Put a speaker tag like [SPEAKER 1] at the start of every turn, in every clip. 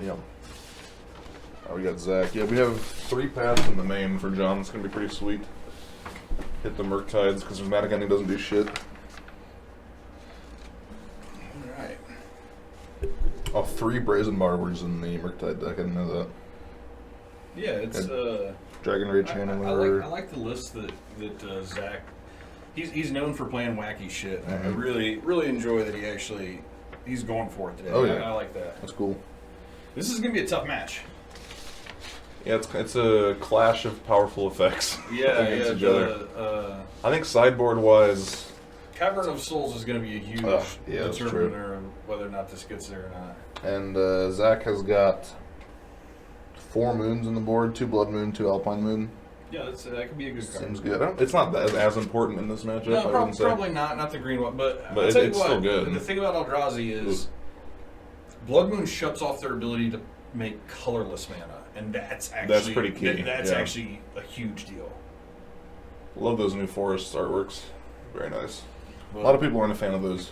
[SPEAKER 1] Yep. Oh, we got Zach. Yeah, we have 3 paths in the main for John. It's going to be pretty sweet. Hit the Murktides because Dramatic Ending doesn't do shit.
[SPEAKER 2] Alright.
[SPEAKER 1] Oh, 3 Brazen Barbers in the Murktide deck. I didn't know that.
[SPEAKER 2] Yeah, it's
[SPEAKER 1] Dragon Rage Channeler.
[SPEAKER 2] I like the list that Zach. He's known for playing wacky shit.
[SPEAKER 1] Mm-hmm.
[SPEAKER 2] I really enjoy that he's going for it today.
[SPEAKER 1] Oh yeah,
[SPEAKER 2] I like that.
[SPEAKER 1] That's cool.
[SPEAKER 2] This is gonna be a tough match.
[SPEAKER 1] Yeah, it's a clash of powerful effects.
[SPEAKER 2] Yeah,
[SPEAKER 1] against each other. I think sideboard wise,
[SPEAKER 2] Cavern of Souls is going to be a huge determiner of whether or not this gets there or not.
[SPEAKER 1] And Zach has got 4 moons on the board: 2 Blood Moon, 2 Alpine Moon.
[SPEAKER 2] Yeah, that could be a good card.
[SPEAKER 1] Seems good. It's not as important in this matchup.
[SPEAKER 2] No, probably not the green one, but
[SPEAKER 1] it's still good.
[SPEAKER 2] The thing about Eldrazi is Blood Moon shuts off their ability to make colorless mana, and that's
[SPEAKER 1] pretty key.
[SPEAKER 2] That's actually a huge deal.
[SPEAKER 1] Love those new forest artworks. Very nice. Well, a lot of people aren't a fan of those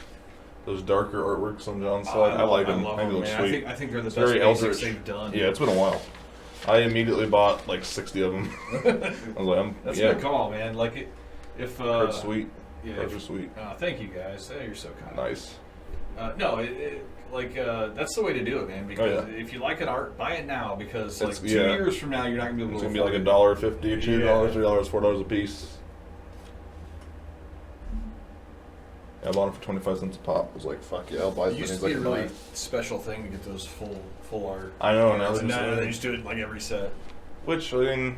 [SPEAKER 1] darker artworks on John's side. I like them. I think they look sweet.
[SPEAKER 2] I think they're the
[SPEAKER 1] very
[SPEAKER 2] best basics
[SPEAKER 1] Eldritch.
[SPEAKER 2] they've done.
[SPEAKER 1] Yeah, it's been a while. I immediately bought like 60 of them. I was like,
[SPEAKER 2] that's a good call, man. Like if
[SPEAKER 1] Cards sweet.
[SPEAKER 2] Yeah,
[SPEAKER 1] Cards are sweet.
[SPEAKER 2] Thank you guys. You're so kind.
[SPEAKER 1] Nice.
[SPEAKER 2] That's the way to do it, man. Because if you like an art, buy it now. Because like 2 years from now, you're not gonna be able to.
[SPEAKER 1] It's gonna be like $1.50, $2, $3, $4 a piece. I bought them for 25 cents a pop. I was like, fuck yeah, I'll buy it.
[SPEAKER 2] It used to be a really special thing to get those full art.
[SPEAKER 1] I know.
[SPEAKER 2] Now they just do it like every set.
[SPEAKER 1] Which, I mean,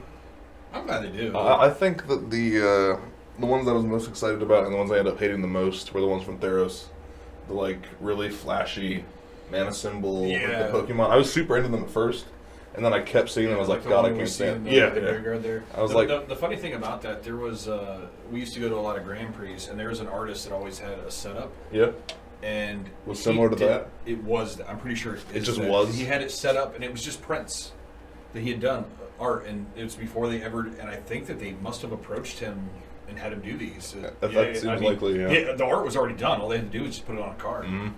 [SPEAKER 2] I'm glad they do.
[SPEAKER 1] I think that the ones I was most excited about and the ones I ended up hating the most were the ones from Theros. The like really flashy mana symbol with the Pokemon. I was super into them at first. And then I kept seeing them. I was like, God, I can't stand it.
[SPEAKER 2] The graveyard there.
[SPEAKER 1] I was like,
[SPEAKER 2] the funny thing about that, there was we used to go to a lot of Grand Prix, and there was an artist that always had a setup.
[SPEAKER 1] Yeah.
[SPEAKER 2] And
[SPEAKER 1] was similar to that.
[SPEAKER 2] It was. I'm pretty sure
[SPEAKER 1] it just was.
[SPEAKER 2] He had it set up, and it was just prints that he had done art, and it was before they ever. And I think that they must have approached him and had him do these.
[SPEAKER 1] That seems likely. Yeah.
[SPEAKER 2] The art was already done. All they had to do was just put it on a card.
[SPEAKER 1] Mm-hmm.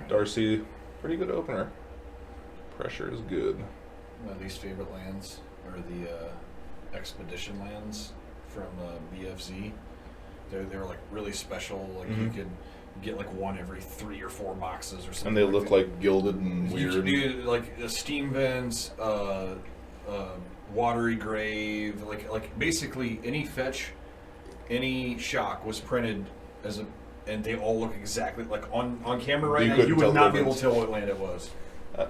[SPEAKER 1] Darcy, pretty good opener. Pressure is good.
[SPEAKER 2] My least favorite lands are the Expedition lands from BFZ. They were like really special. Like you could get like one every 3 or 4 boxes or something.
[SPEAKER 1] And they look like gilded and weird.
[SPEAKER 2] You could do like steam vents, watery grave, like basically any fetch, any shock was printed as a. And they all look exactly like on camera right now. You would not be able to tell what land it was.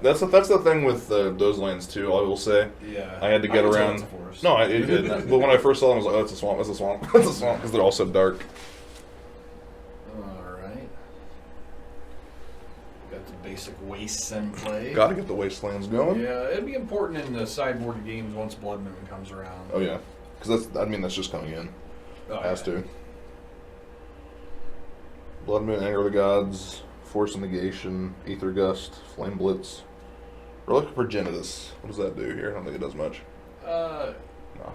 [SPEAKER 1] That's the thing with those lands too. I will say.
[SPEAKER 2] Yeah.
[SPEAKER 1] I had to get around. No, it did. But when I first saw them, I was like, "Oh, it's a swamp. It's a swamp. It's a swamp," because they're all so dark.
[SPEAKER 2] All right. Got the basic wastes in play.
[SPEAKER 1] Got to get the wastelands going.
[SPEAKER 2] Yeah, it'd be important in the sideboard games once Blood Moon comes around.
[SPEAKER 1] Oh yeah, because that's just coming in. Has to. Blood Moon, Anger of the Gods, Force of Negation, Aether Gust, Flame Blitz, Relic of Progenitus. What does that do here? I don't think it does much.
[SPEAKER 2] No,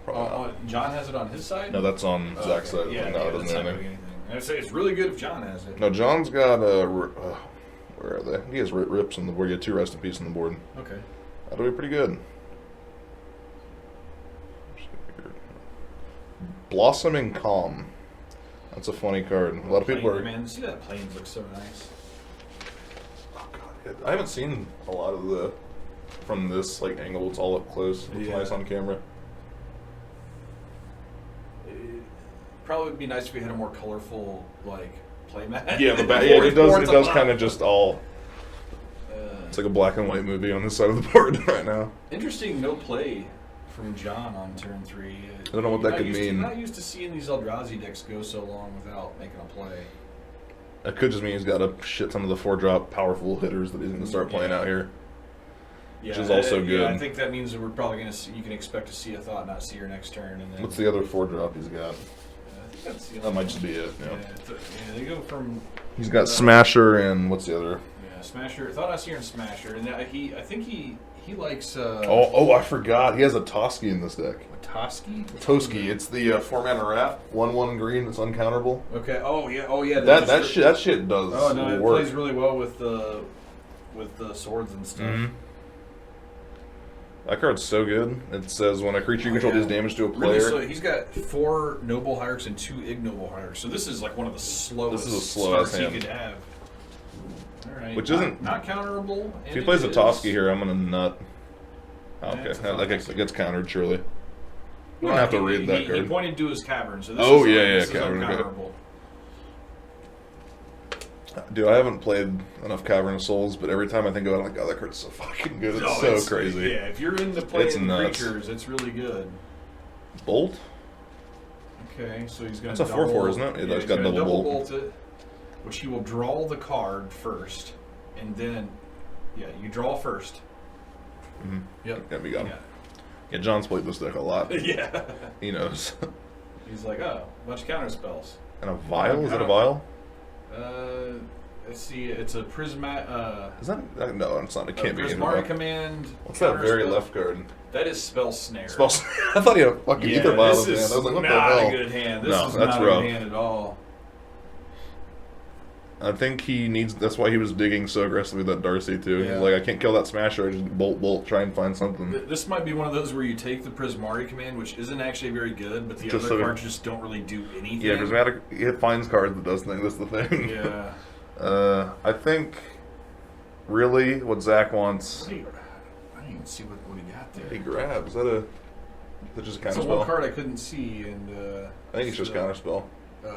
[SPEAKER 2] probably not. John has it on his side?
[SPEAKER 1] No, that's on Zach's side.
[SPEAKER 2] Yeah,
[SPEAKER 1] no, it doesn't do
[SPEAKER 2] anything. I'd say it's really good if John has it.
[SPEAKER 1] No, John's got where are they? He has rips on the board. He had 2 Rest in Peace on the board.
[SPEAKER 2] Okay.
[SPEAKER 1] That'll be pretty good. Blossoming Calm. That's a funny card. A lot of people are.
[SPEAKER 2] Man, see that plains looks so nice.
[SPEAKER 1] Oh god, I haven't seen a lot of the from this like angle. It's all up close. It looks nice on camera.
[SPEAKER 2] It'd probably be nice if we had a more colorful like playmat.
[SPEAKER 1] Yeah, it does kind of just all. It's like a black and white movie on this side of the board right now.
[SPEAKER 2] Interesting, no play from John on turn 3.
[SPEAKER 1] I don't know what that could mean.
[SPEAKER 2] I'm not used to seeing these Eldrazi decks go so long without making a play.
[SPEAKER 1] That could just mean he's got a shit ton of the 4-drop powerful hitters that he's going to start playing out here. Which is also good.
[SPEAKER 2] Yeah, I think that means that we're probably going to see, you can expect to see a Thought Not Seer next turn. And then,
[SPEAKER 1] what's the other 4-drop he's got?
[SPEAKER 2] I think that's
[SPEAKER 1] that might just be it.
[SPEAKER 2] Yeah, they go from...
[SPEAKER 1] He's got Smasher and what's the other?
[SPEAKER 2] Yeah, Smasher. Thought Not Seer and Smasher. And I think he He likes.
[SPEAKER 1] Oh, I forgot. He has a Toski in this deck.
[SPEAKER 2] A Toski?
[SPEAKER 1] Toski. It's the 4-mana rat, 1/1 green. It's uncounterable.
[SPEAKER 2] Okay. Oh yeah.
[SPEAKER 1] That shit does.
[SPEAKER 2] Oh no, it
[SPEAKER 1] work.
[SPEAKER 2] plays really well with the swords and stuff.
[SPEAKER 1] Mm-hmm. That card's so good. It says when a creature you control deals damage to a player.
[SPEAKER 2] Really, so he's got 4 noble hierarchs and 2 ignoble hierarchs. So this is like one of the slowest.
[SPEAKER 1] This is a slow ass hand
[SPEAKER 2] he could have. All right.
[SPEAKER 1] Which isn't
[SPEAKER 2] not counterable.
[SPEAKER 1] If he plays a Toski here, I'm gonna nut. Oh,
[SPEAKER 2] Yeah,
[SPEAKER 1] okay, it gets countered surely. We
[SPEAKER 2] Well,
[SPEAKER 1] don't have to read that card.
[SPEAKER 2] He pointed to his cavern, so this
[SPEAKER 1] this
[SPEAKER 2] is
[SPEAKER 1] cavern.
[SPEAKER 2] uncounterable.
[SPEAKER 1] Dude, I haven't played enough Cavern of Souls, but every time I think about it, I'm like, oh, that card's so fucking good. It's crazy.
[SPEAKER 2] Yeah, if you're into playing
[SPEAKER 1] nuts.
[SPEAKER 2] creatures, it's really good.
[SPEAKER 1] Bolt?
[SPEAKER 2] Okay, so he's going
[SPEAKER 1] to. That's a 4/4, isn't it?
[SPEAKER 2] Yeah,
[SPEAKER 1] It's got double
[SPEAKER 2] bolt it, which he will draw the card first, and then, you draw first.
[SPEAKER 1] Mm-hmm.
[SPEAKER 2] Yep.
[SPEAKER 1] Yeah, we got him. Yeah, John's played this deck a lot.
[SPEAKER 2] Yeah.
[SPEAKER 1] He knows.
[SPEAKER 2] He's like, oh, a bunch of counter spells.
[SPEAKER 1] And a vial? Is it a vial?
[SPEAKER 2] Let's see. It's a Prisma.
[SPEAKER 1] Is that no? It's not. It can't be.
[SPEAKER 2] Prismari Command.
[SPEAKER 1] What's that very left card?
[SPEAKER 2] That is Spell Snare.
[SPEAKER 1] Spell Snare. I thought he had a fucking ether vial in his hand. I was like, what the hell?
[SPEAKER 2] Not a good hand. This is
[SPEAKER 1] that's
[SPEAKER 2] not
[SPEAKER 1] rough.
[SPEAKER 2] a good hand at all.
[SPEAKER 1] I think he needs. That's why he was digging so aggressively with that Darcy too.
[SPEAKER 2] Yeah.
[SPEAKER 1] He's like, I can't kill that Smasher. I just bolt, try and find something.
[SPEAKER 2] This might be one of those where you take the Prismari Command, which isn't actually very good, but the
[SPEAKER 1] Just
[SPEAKER 2] other
[SPEAKER 1] so
[SPEAKER 2] cards just don't really do anything.
[SPEAKER 1] Yeah, Prismatic. It finds cards that does things. That's the thing.
[SPEAKER 2] Yeah.
[SPEAKER 1] I think really what Zach wants.
[SPEAKER 2] I didn't even see what he got there.
[SPEAKER 1] He grabs. Is that just a counter
[SPEAKER 2] It's
[SPEAKER 1] spell?
[SPEAKER 2] one card I couldn't see, and
[SPEAKER 1] I think it's just counter spell.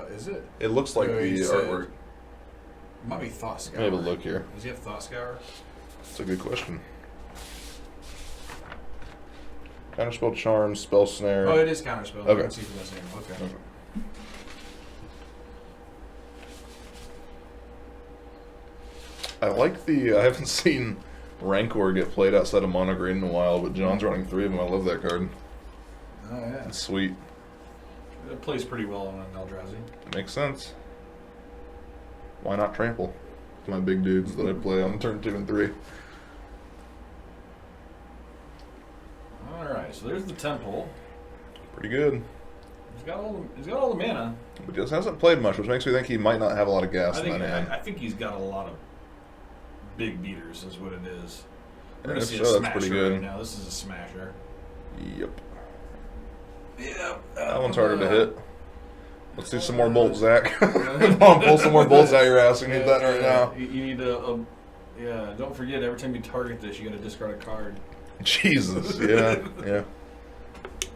[SPEAKER 2] Is it?
[SPEAKER 1] It looks like the artwork.
[SPEAKER 2] It might be Thought Scour.
[SPEAKER 1] Let me have a look here.
[SPEAKER 2] Does he have Thought Scour?
[SPEAKER 1] That's a good question. Counterspell, Charm, Spell Snare.
[SPEAKER 2] Oh, it is Counterspell.
[SPEAKER 1] Okay.
[SPEAKER 2] Let's see if that's name. Okay.
[SPEAKER 1] I like the. I haven't seen Rancor get played outside of Mono Green in a while, but John's running 3 of them. I love that card.
[SPEAKER 2] Oh, yeah.
[SPEAKER 1] It's sweet.
[SPEAKER 2] It plays pretty well on an Eldrazi.
[SPEAKER 1] Makes sense. Why not trample? My big dudes that I play on turn 2 and 3.
[SPEAKER 2] Alright, so there's the Temple.
[SPEAKER 1] Pretty good.
[SPEAKER 2] He's got all the mana.
[SPEAKER 1] But just hasn't played much, which makes me think he might not have a lot of gas in that hand.
[SPEAKER 2] I think he's got a lot of big beaters, is what it is. We're
[SPEAKER 1] Yeah,
[SPEAKER 2] gonna see a
[SPEAKER 1] that's
[SPEAKER 2] smasher
[SPEAKER 1] pretty good.
[SPEAKER 2] right now. This is a smasher.
[SPEAKER 1] Yep.
[SPEAKER 2] Yeah.
[SPEAKER 1] That one's harder to hit. Let's see some more bolts, Zach. Come on, pull some more bolts out your ass. We need that right now.
[SPEAKER 2] You need yeah, don't forget, every time you target this, you gotta discard a card.
[SPEAKER 1] Jesus, yeah.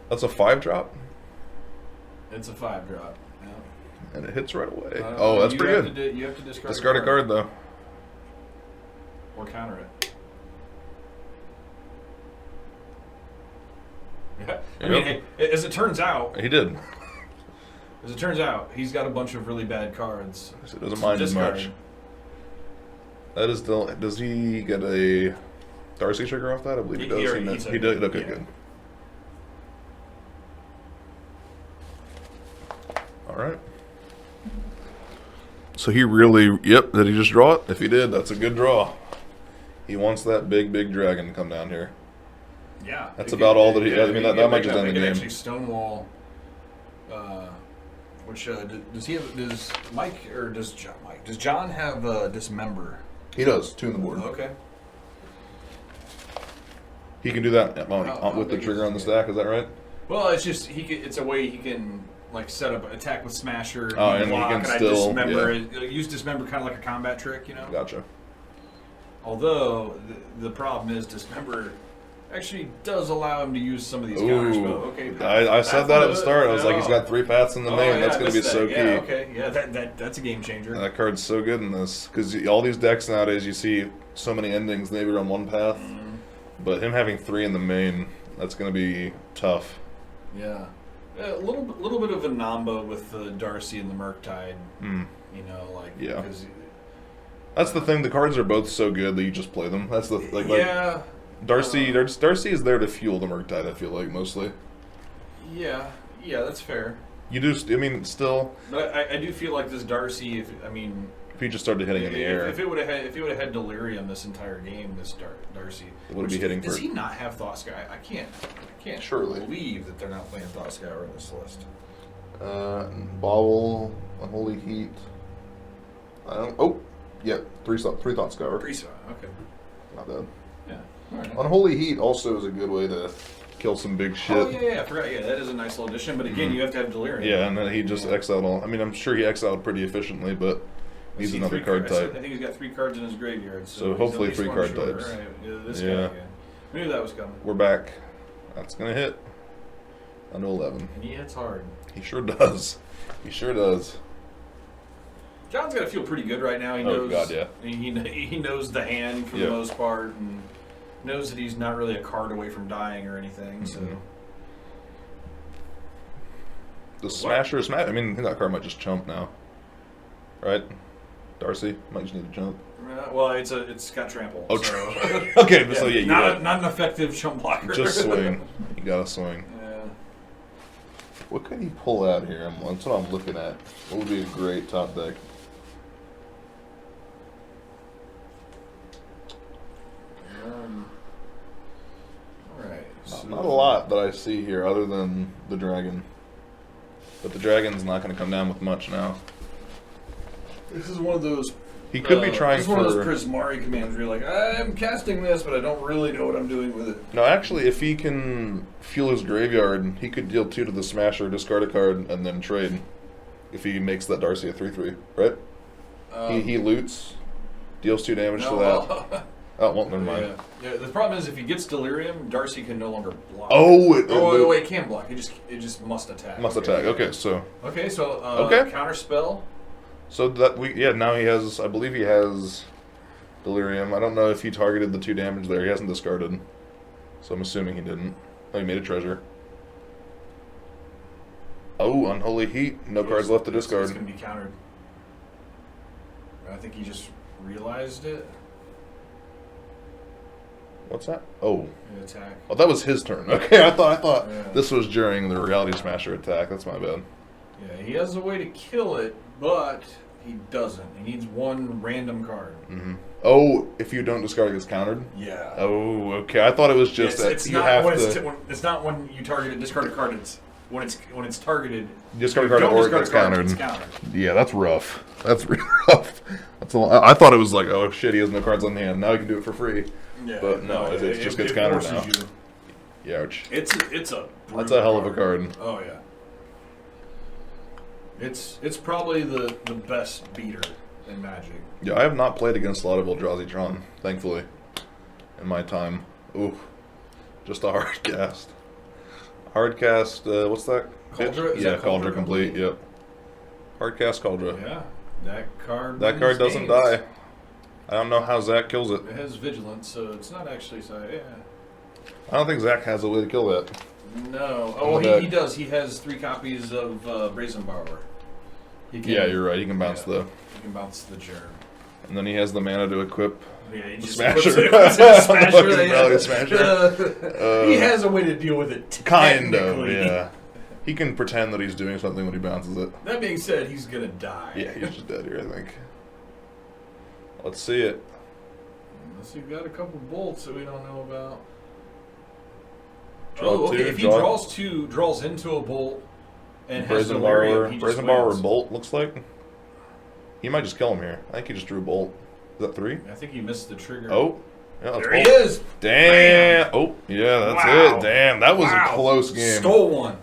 [SPEAKER 1] That's a 5-drop?
[SPEAKER 2] It's a 5-drop. Yeah.
[SPEAKER 1] And it hits right away. Oh, that's pretty good.
[SPEAKER 2] You have to
[SPEAKER 1] Discard a card, though.
[SPEAKER 2] Or counter it. Yeah. I mean, as it turns out...
[SPEAKER 1] He did.
[SPEAKER 2] As it turns out, he's got a bunch of really bad cards.
[SPEAKER 1] So he doesn't mind as much. That is still... Does he get a Darcy trigger off that? I believe he does. He did. Okay, good. Alright. So he really... Yep, did he just draw it? If he did, that's a good draw. He wants that big dragon to come down here.
[SPEAKER 2] Yeah.
[SPEAKER 1] That's about all that he... I mean, that might just end the game.
[SPEAKER 2] Actually Stonewall... Which does he have? Does Mike or does John? Does John have Dismember?
[SPEAKER 1] He does. 2 on the board.
[SPEAKER 2] Okay.
[SPEAKER 1] He can do that with the trigger on the stack. Is that right?
[SPEAKER 2] Well, it's just it's a way he can like set up attack with Smasher.
[SPEAKER 1] Oh, and
[SPEAKER 2] block,
[SPEAKER 1] he can
[SPEAKER 2] and
[SPEAKER 1] still
[SPEAKER 2] Dismember use Dismember kind of like a combat trick, you know.
[SPEAKER 1] Gotcha.
[SPEAKER 2] Although the problem is Dismember actually does allow him to use some of these counters. Okay,
[SPEAKER 1] I said that at the start. I was like, he's got 3 paths in the main. That's going to be so key.
[SPEAKER 2] Yeah, okay. Yeah, that's a game changer.
[SPEAKER 1] That card's so good in this. Because all these decks nowadays, you see so many endings, maybe on 1 path. Mm-hmm. But him having 3 in the main, that's going to be tough.
[SPEAKER 2] Yeah. A little bit of a Namba with the Darcy and the Murktide.
[SPEAKER 1] Mm.
[SPEAKER 2] You know, like...
[SPEAKER 1] Yeah. That's the thing. The cards are both so good that you just play them. That's the...
[SPEAKER 2] yeah.
[SPEAKER 1] Darcy is there to fuel the Murktide, I feel like, mostly.
[SPEAKER 2] Yeah, that's fair.
[SPEAKER 1] You do, I mean, still...
[SPEAKER 2] But I do feel like this Darcy,
[SPEAKER 1] If he just started hitting in the air.
[SPEAKER 2] If he would have had Delirium this entire game, this Darcy
[SPEAKER 1] would be hitting.
[SPEAKER 2] Does he not have Thought-Scour? I can't
[SPEAKER 1] Surely
[SPEAKER 2] believe that they're not playing Thought-Scour in this list.
[SPEAKER 1] Bobble, Unholy Heat. I don't. Oh, yeah, three Thought-Scour.
[SPEAKER 2] Okay.
[SPEAKER 1] Not bad.
[SPEAKER 2] Yeah. All right.
[SPEAKER 1] Unholy Heat also is a good way to kill some big shit.
[SPEAKER 2] Oh yeah, I forgot. Yeah, that is a nice little addition. But again, you have to have Delirium.
[SPEAKER 1] Yeah, and then he just exiled all. I mean, I'm sure he exiled pretty efficiently, but he's another card type.
[SPEAKER 2] I think he's got 3 cards in his graveyard.
[SPEAKER 1] So hopefully 3 card types.
[SPEAKER 2] Right. Yeah, this guy. Yeah. We knew that was coming.
[SPEAKER 1] We're back. That's gonna hit. Under 11.
[SPEAKER 2] And he hits hard.
[SPEAKER 1] He sure does. He sure does.
[SPEAKER 2] John's got to feel pretty good right now. He knows.
[SPEAKER 1] Oh God, yeah.
[SPEAKER 2] He knows the hand for the most part, and knows that he's not really a card away from dying or anything. So.
[SPEAKER 1] The Smasher, I mean, that card might just chump now, right? Darcy might just need to jump.
[SPEAKER 2] Well, it's got trample.
[SPEAKER 1] Oh,
[SPEAKER 2] so.
[SPEAKER 1] Okay, yeah, so yeah,
[SPEAKER 2] not an effective chump blocker.
[SPEAKER 1] Just swing. You gotta swing.
[SPEAKER 2] Yeah.
[SPEAKER 1] What can he pull out here? That's what I'm looking at. What would be a great top deck?
[SPEAKER 2] Alright. So
[SPEAKER 1] Not a lot that I see here other than the dragon. But the dragon's not going to come down with much now.
[SPEAKER 2] This is one of those.
[SPEAKER 1] He could be trying for.
[SPEAKER 2] This is one of those Prismari commands where you're like, I'm casting this, but I don't really know what I'm doing with it.
[SPEAKER 1] No, actually, if he can fuel his graveyard, he could deal 2 to the Smasher, discard a card, and then trade. If he makes that Darcy a 3/3, right? He loots, deals 2 damage to that. Oh, well, never mind.
[SPEAKER 2] Yeah. The problem is if he gets Delirium, Darcy can no longer block.
[SPEAKER 1] It
[SPEAKER 2] can block. It just must attack.
[SPEAKER 1] Must attack. Okay, so.
[SPEAKER 2] Counter spell.
[SPEAKER 1] So that now he has. I believe he has Delirium. I don't know if he targeted the 2 damage there. He hasn't discarded, so I'm assuming he didn't. Oh, he made a treasure. Oh, Unholy Heat. No cards left to discard.
[SPEAKER 2] It's going to be countered. I think he just realized it.
[SPEAKER 1] What's that? Oh.
[SPEAKER 2] Attack.
[SPEAKER 1] Oh, that was his turn. Okay, I thought this was during the Reality Smasher attack. That's my bad.
[SPEAKER 2] Yeah, he has a way to kill it, but he doesn't. He needs 1 random card.
[SPEAKER 1] Mm-hmm. Oh, if you don't discard, it gets countered?
[SPEAKER 2] Yeah.
[SPEAKER 1] Oh, okay. I thought it was just that you have to...
[SPEAKER 2] It's not when you target a discard card. It's when it's targeted.
[SPEAKER 1] Discard a card or it gets countered. Yeah, that's rough. That's really rough. I thought it was like, oh shit, he has no cards on hand. Now he can do it for free.
[SPEAKER 2] Yeah,
[SPEAKER 1] but no, it just gets countered now. Yeah,
[SPEAKER 2] it's
[SPEAKER 1] that's a hell of a card.
[SPEAKER 2] Oh yeah. It's probably the best beater in Magic.
[SPEAKER 1] Yeah, I have not played against a lot of Eldrazi Tron, thankfully, in my time. Ooh, just a hard cast. Hard cast. What's that?
[SPEAKER 2] Cauldra?
[SPEAKER 1] Yeah, Cauldra complete. Yep. Hard cast Cauldra.
[SPEAKER 2] Yeah, that card.
[SPEAKER 1] That card doesn't die. I don't know how Zach kills it.
[SPEAKER 2] It has vigilance, so it's not actually. Yeah.
[SPEAKER 1] I don't think Zach has a way to kill that.
[SPEAKER 2] No. Oh, he does. He has 3 copies of Brazen Borrower.
[SPEAKER 1] Yeah, you're right. He can bounce
[SPEAKER 2] He can bounce the germ.
[SPEAKER 1] And then he has the mana to equip.
[SPEAKER 2] Yeah, he just
[SPEAKER 1] Smasher.
[SPEAKER 2] Smasher. He has a way to deal with it.
[SPEAKER 1] Kind of, yeah. He can pretend that he's doing something when he bounces it.
[SPEAKER 2] That being said, he's gonna die.
[SPEAKER 1] Yeah, he's just dead here, I think. Let's see it.
[SPEAKER 2] Unless you've got a couple bolts that we don't know about. If he draws into a bolt and has Delirium, he just
[SPEAKER 1] Brazen Borrower bolt, looks like. He might just kill him here. I think he just drew a bolt. Is that 3?
[SPEAKER 2] I think he missed the trigger.
[SPEAKER 1] Oh. Yeah, that's
[SPEAKER 2] there he is!
[SPEAKER 1] Damn! Oh, yeah, that's it. Damn, that was a close game.
[SPEAKER 2] Stole one.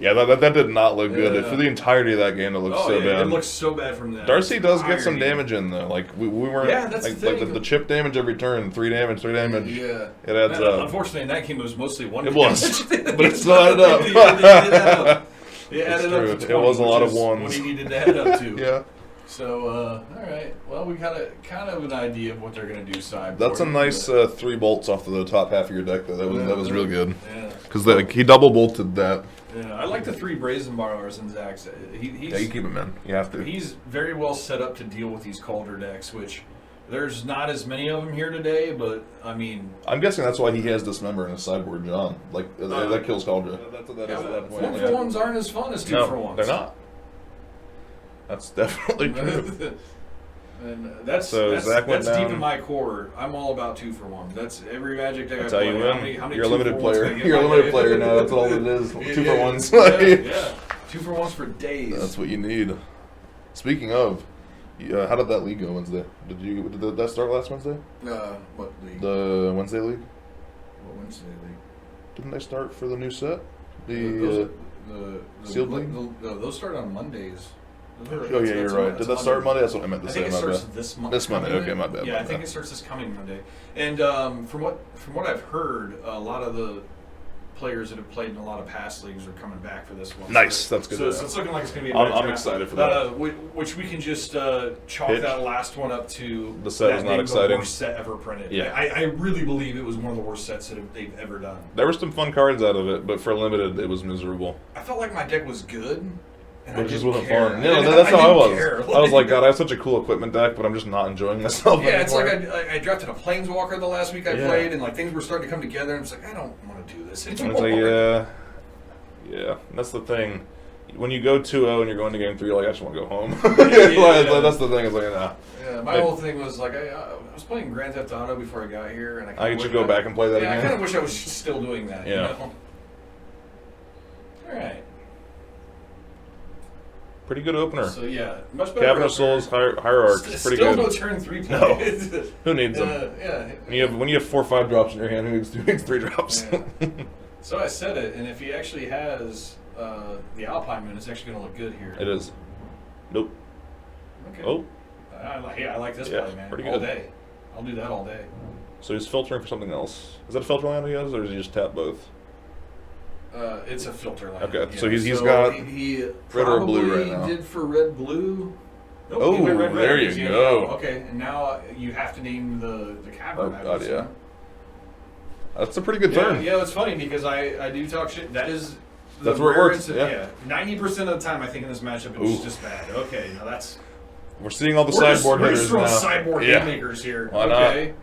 [SPEAKER 1] Yeah, that did not look good. For the entirety of that game, it looked so bad.
[SPEAKER 2] It looks so bad from that.
[SPEAKER 1] Darcy does get some damage in, though. Like, we weren't...
[SPEAKER 2] Yeah, that's the thing.
[SPEAKER 1] Like, the chip damage every turn, 3 damage.
[SPEAKER 2] Yeah.
[SPEAKER 1] It adds up.
[SPEAKER 2] Unfortunately, in that game, it was mostly 1
[SPEAKER 1] It
[SPEAKER 2] damage.
[SPEAKER 1] was. But it still added up.
[SPEAKER 2] It added up to 20,
[SPEAKER 1] it was a lot of
[SPEAKER 2] ones. What he needed to add up to.
[SPEAKER 1] Yeah.
[SPEAKER 2] So, alright. Well, we got kind of an idea of what they're going to do sideboard.
[SPEAKER 1] That's a nice 3 bolts off of the top half of your deck, though. That was real good.
[SPEAKER 2] Yeah.
[SPEAKER 1] Because he double bolted that.
[SPEAKER 2] Yeah, I like the 3 Brazen Borrowers in Zach's.
[SPEAKER 1] Yeah, you keep him in. You have to.
[SPEAKER 2] He's very well set up to deal with these Cauldra decks, which there's not as many of them here today, but, I mean...
[SPEAKER 1] I'm guessing that's why he has Dismember in his sideboard, John. Like, that kills Cauldra. That's what that is at that point.
[SPEAKER 2] 1-for-1s aren't as fun as 2-for-1s.
[SPEAKER 1] They're not. That's definitely true.
[SPEAKER 2] And that's
[SPEAKER 1] Zach went
[SPEAKER 2] deep
[SPEAKER 1] down.
[SPEAKER 2] in my core. I'm all about 2-for-1. That's every Magic deck I
[SPEAKER 1] That's
[SPEAKER 2] play.
[SPEAKER 1] how you win.
[SPEAKER 2] How many
[SPEAKER 1] You're a limited
[SPEAKER 2] 2-for-1s
[SPEAKER 1] player.
[SPEAKER 2] can I get
[SPEAKER 1] You're a
[SPEAKER 2] in my
[SPEAKER 1] limited
[SPEAKER 2] day?
[SPEAKER 1] player now. That's all it is. 2-for-1s.
[SPEAKER 2] Yeah. 2-for-1s for days.
[SPEAKER 1] That's what you need. Speaking of, how did that league go Wednesday? Did that start last Wednesday?
[SPEAKER 2] What league?
[SPEAKER 1] The Wednesday league?
[SPEAKER 2] What Wednesday league?
[SPEAKER 1] Didn't they start for the new set?
[SPEAKER 2] The
[SPEAKER 1] sealed league?
[SPEAKER 2] Those start on Mondays.
[SPEAKER 1] Oh yeah, you're right. Did that start Monday? That's what I meant to
[SPEAKER 2] I
[SPEAKER 1] say.
[SPEAKER 2] think it
[SPEAKER 1] My
[SPEAKER 2] starts
[SPEAKER 1] bad.
[SPEAKER 2] this Monday.
[SPEAKER 1] This Monday. Okay, my bad.
[SPEAKER 2] Yeah,
[SPEAKER 1] my
[SPEAKER 2] I think
[SPEAKER 1] bad.
[SPEAKER 2] it starts this coming Monday. And from what I've heard, a lot of the players that have played in a lot of past leagues are coming back for this one.
[SPEAKER 1] Nice, that's good.
[SPEAKER 2] So it's looking like it's going to be.
[SPEAKER 1] I'm excited for that.
[SPEAKER 2] Which we can just chalk that last one up to.
[SPEAKER 1] The set is not exciting.
[SPEAKER 2] The worst set ever printed.
[SPEAKER 1] Yeah.
[SPEAKER 2] I really believe it was one of the worst sets that they've ever done.
[SPEAKER 1] There were some fun cards out of it, but for limited, it was miserable.
[SPEAKER 2] I felt like my deck was good. And
[SPEAKER 1] It just wasn't
[SPEAKER 2] care.
[SPEAKER 1] fun. Yeah, that's how I was.
[SPEAKER 2] Care.
[SPEAKER 1] I was like, God, I have such a cool equipment deck, but I'm just not enjoying myself
[SPEAKER 2] Yeah,
[SPEAKER 1] anymore.
[SPEAKER 2] it's like I drafted a Planeswalker the last week I played, and like things were starting to come together, and it's like, I don't want to do this anymore.
[SPEAKER 1] It's like, yeah, that's the thing. When you go 2-0 and you're going to game 3, you're like, I just want to go home. That's the thing. It's like, nah.
[SPEAKER 2] Yeah, my whole thing was like, I was playing Grand Theft Auto before I got here, and
[SPEAKER 1] I should go back and play that again.
[SPEAKER 2] I kind of wish I was still doing that.
[SPEAKER 1] Yeah.
[SPEAKER 2] You know? All right.
[SPEAKER 1] Pretty good opener.
[SPEAKER 2] So yeah, much better.
[SPEAKER 1] Cabinet of Souls, Hierarchs, pretty
[SPEAKER 2] still
[SPEAKER 1] good.
[SPEAKER 2] No turn 3 play.
[SPEAKER 1] No. Who needs them?
[SPEAKER 2] Yeah.
[SPEAKER 1] When you have 4 or 5 drops in your hand, who needs 3 drops?
[SPEAKER 2] Yeah. So I said it, and if he actually has the Alpine Moon, it's actually going to look good here.
[SPEAKER 1] It is. Nope.
[SPEAKER 2] Okay.
[SPEAKER 1] Oh.
[SPEAKER 2] I like this play, man.
[SPEAKER 1] Pretty
[SPEAKER 2] All
[SPEAKER 1] good.
[SPEAKER 2] day. I'll do that all day.
[SPEAKER 1] So he's filtering for something else. Is that a filter land he has, or does he just tap both?
[SPEAKER 2] It's a filter line.
[SPEAKER 1] Okay,
[SPEAKER 2] yeah.
[SPEAKER 1] so he's got
[SPEAKER 2] he
[SPEAKER 1] red or blue right now.
[SPEAKER 2] Did for red blue. Nope,
[SPEAKER 1] Oh,
[SPEAKER 2] he went red,
[SPEAKER 1] there
[SPEAKER 2] red.
[SPEAKER 1] you go.
[SPEAKER 2] Okay, and now you have to name the cavern.
[SPEAKER 1] Oh God, yeah. That's a pretty good turn.
[SPEAKER 2] Yeah, it's funny because I do talk shit. That's
[SPEAKER 1] where it works.
[SPEAKER 2] Yeah, 90% of the time I think in this matchup it's just bad. Okay, now that's.
[SPEAKER 1] We're seeing all the sideboard
[SPEAKER 2] we're
[SPEAKER 1] hitters
[SPEAKER 2] just throwing
[SPEAKER 1] now.
[SPEAKER 2] sideboard haymakers here.
[SPEAKER 1] Why
[SPEAKER 2] okay.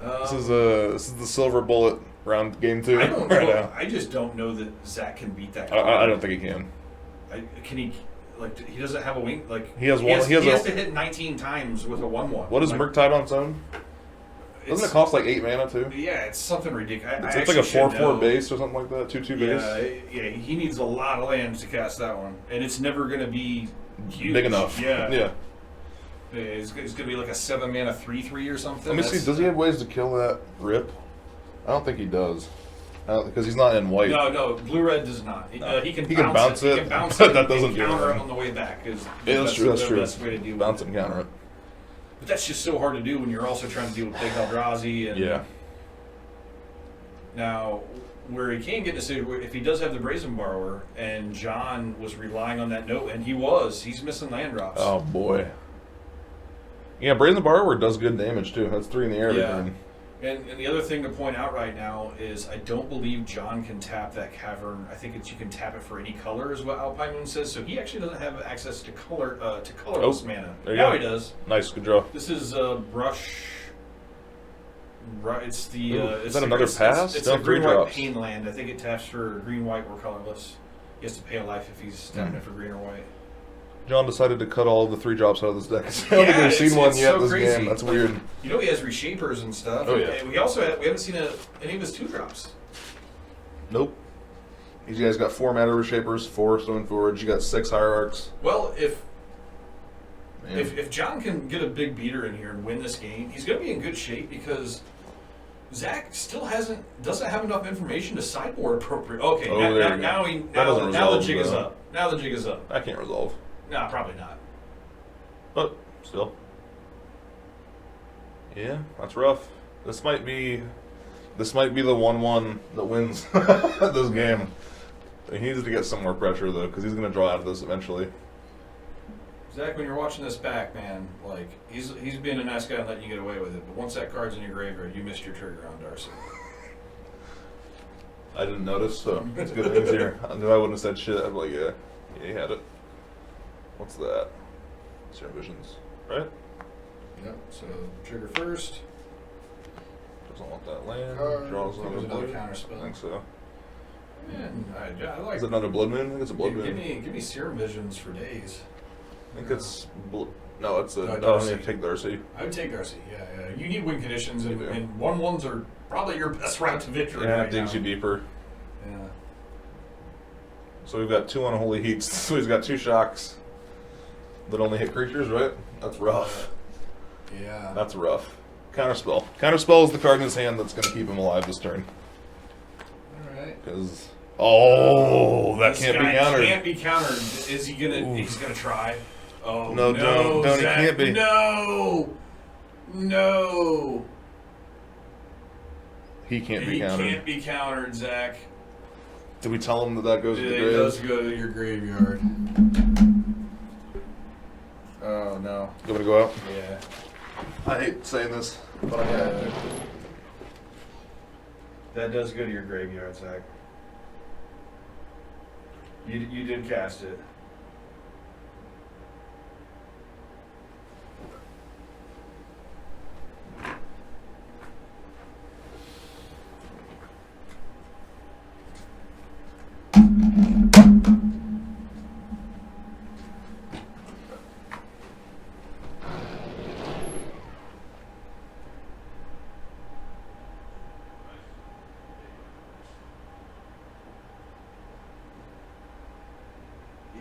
[SPEAKER 1] This is the silver bullet round game 2
[SPEAKER 2] I don't
[SPEAKER 1] right
[SPEAKER 2] know.
[SPEAKER 1] now.
[SPEAKER 2] I just don't know that Zach can beat that.
[SPEAKER 1] I don't think he can.
[SPEAKER 2] Can he? Like he doesn't have a wing. Like
[SPEAKER 1] he has
[SPEAKER 2] he
[SPEAKER 1] one.
[SPEAKER 2] Has,
[SPEAKER 1] he has
[SPEAKER 2] to hit 19 times with a 1/1.
[SPEAKER 1] What is Murktide on its own? Doesn't it cost like 8 mana too?
[SPEAKER 2] Yeah, it's something ridiculous.
[SPEAKER 1] It's like a 4/4 base or something like that. 2/2 base.
[SPEAKER 2] Yeah, he needs a lot of lands to cast that one, and it's never going to be huge.
[SPEAKER 1] Big enough.
[SPEAKER 2] Yeah. It's going to be like a 7 mana 3/3 or something.
[SPEAKER 1] Let me see. Does he have ways to kill that rip? I don't think he does. Because he's not in white.
[SPEAKER 2] No, blue-red does not. He can
[SPEAKER 1] bounce it.
[SPEAKER 2] He can bounce
[SPEAKER 1] But
[SPEAKER 2] it.
[SPEAKER 1] that doesn't
[SPEAKER 2] and
[SPEAKER 1] do
[SPEAKER 2] counter it
[SPEAKER 1] anything.
[SPEAKER 2] on the way back.
[SPEAKER 1] That's true. That's true.
[SPEAKER 2] Best way to deal
[SPEAKER 1] bounce
[SPEAKER 2] with
[SPEAKER 1] it and counter it.
[SPEAKER 2] But that's just so hard to do when you're also trying to deal with big Eldrazi. And
[SPEAKER 1] Yeah.
[SPEAKER 2] Now, where he can get decision, if he does have the Brazen Borrower, and John was relying on that note, and he's missing land drops.
[SPEAKER 1] Oh boy. Yeah, Brazen Borrower does good damage too. That's 3 in the air.
[SPEAKER 2] Yeah. And the other thing to point out right now is I don't believe John can tap that cavern. I think you can tap it for any color, is what Alpine Moon says. So he actually doesn't have access to colorless mana.
[SPEAKER 1] There you
[SPEAKER 2] Now
[SPEAKER 1] go.
[SPEAKER 2] he does.
[SPEAKER 1] Nice, good draw.
[SPEAKER 2] This is brush. It's the.
[SPEAKER 1] Is that another pass?
[SPEAKER 2] It's
[SPEAKER 1] No,
[SPEAKER 2] a
[SPEAKER 1] 3
[SPEAKER 2] green-white
[SPEAKER 1] drops.
[SPEAKER 2] pain land. I think it taps for green, white, or colorless. He has to pay a life if he's tapping it for green or white.
[SPEAKER 1] John decided to cut all the 3 drops out of this deck. I don't think we've seen one yet this game. That's weird.
[SPEAKER 2] You know he has reshapers and stuff.
[SPEAKER 1] Oh, yeah.
[SPEAKER 2] And we haven't seen any of his 2 drops.
[SPEAKER 1] Nope. You guys got 4 Matter Reshapers, 4 Stone Forge. You got 6 Hierarchs.
[SPEAKER 2] Well, if John can get a big beater in here and win this game, he's going to be in good shape because Zach still doesn't have enough information to sideboard appropriate. Okay, now the jig is up. Now the jig is up.
[SPEAKER 1] I can't resolve.
[SPEAKER 2] No, probably not.
[SPEAKER 1] But still. Yeah, that's rough. This might be the 1/1 that wins this game. He needs to get some more pressure though, because he's going to draw out of this eventually.
[SPEAKER 2] Zach, when you're watching this back, man, like he's being a nice guy and letting you get away with it. But once that card's in your graveyard, you missed your trigger on Darcy.
[SPEAKER 1] I didn't notice, so it's good things here. I knew I wouldn't have said shit. I'd be like, yeah, he had it. What's that? Serum Visions, right?
[SPEAKER 2] Yep. So trigger first.
[SPEAKER 1] Doesn't want that land.
[SPEAKER 2] Card.
[SPEAKER 1] Draws
[SPEAKER 2] There's
[SPEAKER 1] another
[SPEAKER 2] another
[SPEAKER 1] blue.
[SPEAKER 2] counter spell.
[SPEAKER 1] I think so.
[SPEAKER 2] Man, I like.
[SPEAKER 1] Is it another Blood Moon? I think it's a Blood
[SPEAKER 2] Give
[SPEAKER 1] Moon.
[SPEAKER 2] me Serum Visions for days.
[SPEAKER 1] I think it's No, it's a.
[SPEAKER 2] Darcy.
[SPEAKER 1] I need to take Darcy.
[SPEAKER 2] I would take Darcy. Yeah. You need win conditions, and,
[SPEAKER 1] You do.
[SPEAKER 2] and 1/1s are probably your best route to victory.
[SPEAKER 1] Yeah,
[SPEAKER 2] right
[SPEAKER 1] it digs
[SPEAKER 2] now.
[SPEAKER 1] you deeper.
[SPEAKER 2] Yeah.
[SPEAKER 1] So we've got 2 unholy heats. So he's got 2 shocks that only hit creatures, right? That's rough.
[SPEAKER 2] Yeah.
[SPEAKER 1] That's rough. Counterspell. Counterspell is the card in his hand that's going to keep him alive this turn.
[SPEAKER 2] Alright.
[SPEAKER 1] Because that
[SPEAKER 2] This
[SPEAKER 1] can't be
[SPEAKER 2] guy
[SPEAKER 1] countered.
[SPEAKER 2] Can't be countered. Is he gonna?
[SPEAKER 1] Oof.
[SPEAKER 2] He's gonna try. Oh
[SPEAKER 1] No, don't. He
[SPEAKER 2] Zach,
[SPEAKER 1] can't be.
[SPEAKER 2] No.
[SPEAKER 1] He can't be
[SPEAKER 2] He
[SPEAKER 1] countered.
[SPEAKER 2] can't be countered, Zach.
[SPEAKER 1] Did we tell him that goes to the
[SPEAKER 2] It
[SPEAKER 1] grave?
[SPEAKER 2] does go to your graveyard. Oh no.
[SPEAKER 1] You want to go out?
[SPEAKER 2] Yeah.
[SPEAKER 1] I hate saying this, but I have to.
[SPEAKER 2] That does go to your graveyard, Zach. You did cast it.